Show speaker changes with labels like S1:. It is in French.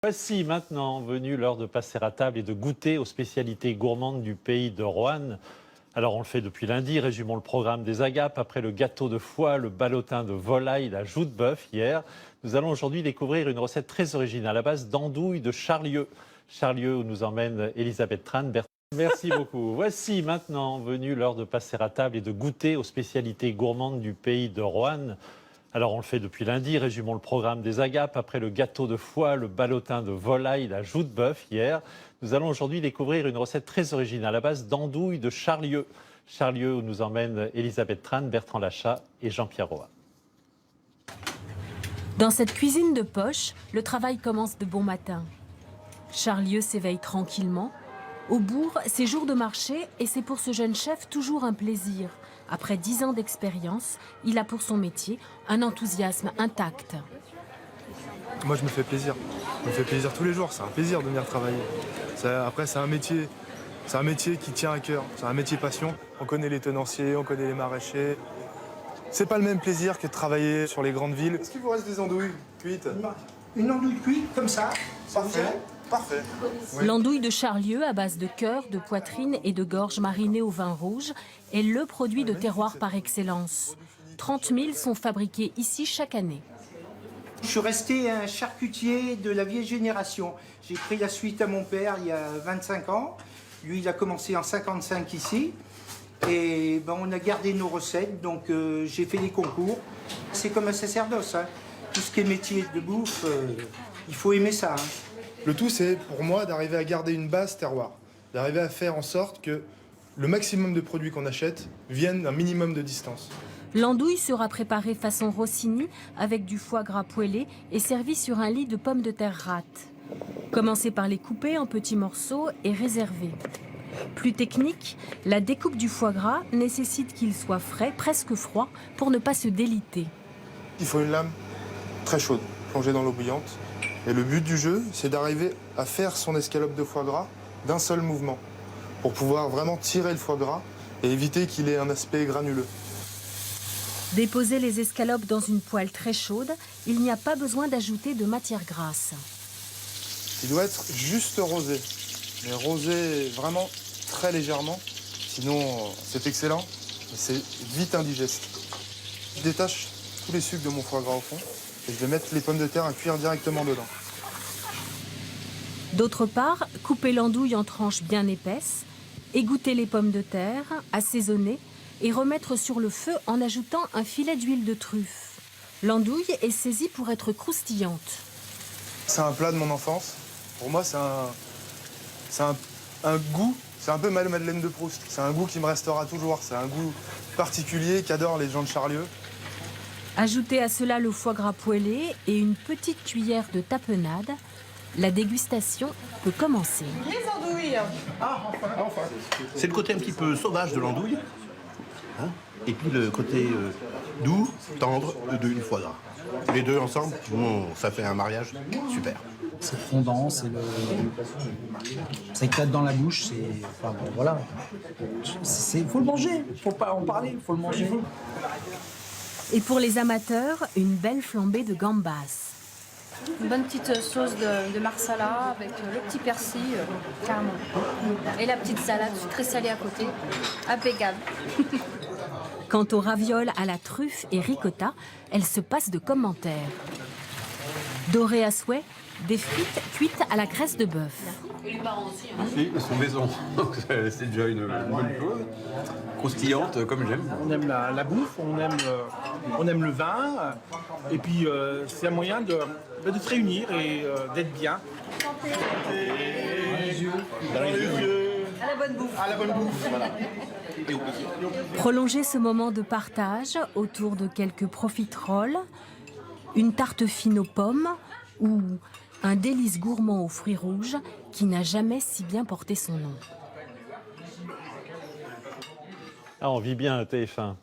S1: Voici maintenant venu l'heure de passer à table et de goûter aux spécialités gourmandes du pays de Roanne. Alors on le fait depuis lundi, résumons le programme des agapes. Après le gâteau de foie, le ballotin de volaille, la joue de bœuf hier, nous allons aujourd'hui découvrir une recette très originale à base d'andouilles de Charlieu. Charlieu où nous emmène Elisabeth Tran. Merci beaucoup. Voici maintenant venu l'heure de passer à table et de goûter aux spécialités gourmandes du pays de Roanne. Alors on le fait depuis lundi, résumons le programme des agapes. Après le gâteau de foie, le ballotin de volaille, la joue de bœuf hier, nous allons aujourd'hui découvrir une recette très originale à base d'andouilles de Charlieu. Charlieu où nous emmène Elisabeth Tran, Bertrand Lachat et Jean-Pierre Roy.
S2: Dans cette cuisine de poche, le travail commence de bon matin. Charlieu s'éveille tranquillement. Au bourg, c'est jour de marché et c'est pour ce jeune chef toujours un plaisir. Après 10 ans d'expérience, il a pour son métier un enthousiasme intact.
S3: Moi, je me fais plaisir. Je me fais plaisir tous les jours. C'est un plaisir de venir travailler. Après, c'est un métier qui tient à cœur. C'est un métier passion. On connaît les tenanciers, on connaît les maraîchers. C'est pas le même plaisir que de travailler sur les grandes villes. Est-ce qu'il vous reste des andouilles cuites?
S4: Une andouille cuite, comme ça.
S3: Parfait. Parfait.
S2: Oui. L'andouille de Charlieu à base de cœur, de poitrine et de gorge marinée au vin rouge est le produit de terroir par excellence. 30 000 sont fabriqués ici chaque année.
S4: Je suis resté un charcutier de la vieille génération. J'ai pris la suite à mon père il y a 25 ans. Lui, il a commencé en 55 ici. Et ben, on a gardé nos recettes, donc j'ai fait des concours. C'est comme un sacerdoce. Hein. Tout ce qui est métier de bouffe, il faut aimer ça. Hein.
S3: Le tout, c'est pour moi d'arriver à garder une base terroir, d'arriver à faire en sorte que le maximum de produits qu'on achète viennent d'un minimum de distance.
S2: L'andouille sera préparée façon Rossini avec du foie gras poêlé et servie sur un lit de pommes de terre râtes. Commencez par les couper en petits morceaux et réserver. Plus technique, la découpe du foie gras nécessite qu'il soit frais, presque froid, pour ne pas se déliter.
S3: Il faut une lame très chaude, plongée dans l'eau bouillante. Et le but du jeu, c'est d'arriver à faire son escalope de foie gras d'un seul mouvement, pour pouvoir vraiment tirer le foie gras et éviter qu'il ait un aspect granuleux.
S2: Déposer les escalopes dans une poêle très chaude, il n'y a pas besoin d'ajouter de matière grasse.
S3: Il doit être juste rosé, mais rosé vraiment très légèrement, sinon c'est excellent, mais c'est vite indigeste. Je détache tous les sucres de mon foie gras au fond. Et je vais mettre les pommes de terre à cuire directement dedans.
S2: D'autre part, couper l'andouille en tranches bien épaisses, égoutter les pommes de terre, assaisonner et remettre sur le feu en ajoutant un filet d'huile de truffe. L'andouille est saisie pour être croustillante.
S3: C'est un plat de mon enfance. Pour moi, c'est un goût, c'est un peu Madeleine de Proust. C'est un goût qui me restera toujours. C'est un goût particulier qu'adorent les gens de Charlieu.
S2: Ajoutez à cela le foie gras poêlé et une petite cuillère de tapenade. La dégustation peut commencer.
S5: Les andouilles.
S6: Enfin. C'est le côté un petit peu sauvage de l'andouille, hein, et puis le côté doux, tendre du foie gras. Les deux ensemble, ça fait un mariage super.
S7: C'est fondant, ça éclate dans la bouche, enfin, bon, voilà. Faut le manger, faut pas en parler, faut le manger.
S2: Et pour les amateurs, une belle flambée de gambas.
S5: Une bonne petite sauce de marsala avec le petit persil, carrément. Et la petite salade très salée à côté. Impeccable.
S2: Quant aux ravioles à la truffe et ricotta, elles se passent de commentaires. Dorées à souhait, des frites cuites à la graisse de bœuf.
S5: Et les parents aussi. Hein.
S8: Oui, ils sont maison, donc c'est déjà une bonne chose. Croustillante, comme j'aime.
S9: On aime la bouffe, on aime le vin, et puis c'est un moyen de se réunir et d'être bien.
S5: À la bonne bouffe.
S9: À la bonne bouffe, voilà.
S2: Prolongez ce moment de partage autour de quelques profiteroles, une tarte fine aux pommes ou un délice gourmand aux fruits rouges qui n'a jamais si bien porté son nom.
S1: Ah, on vit bien à TF1.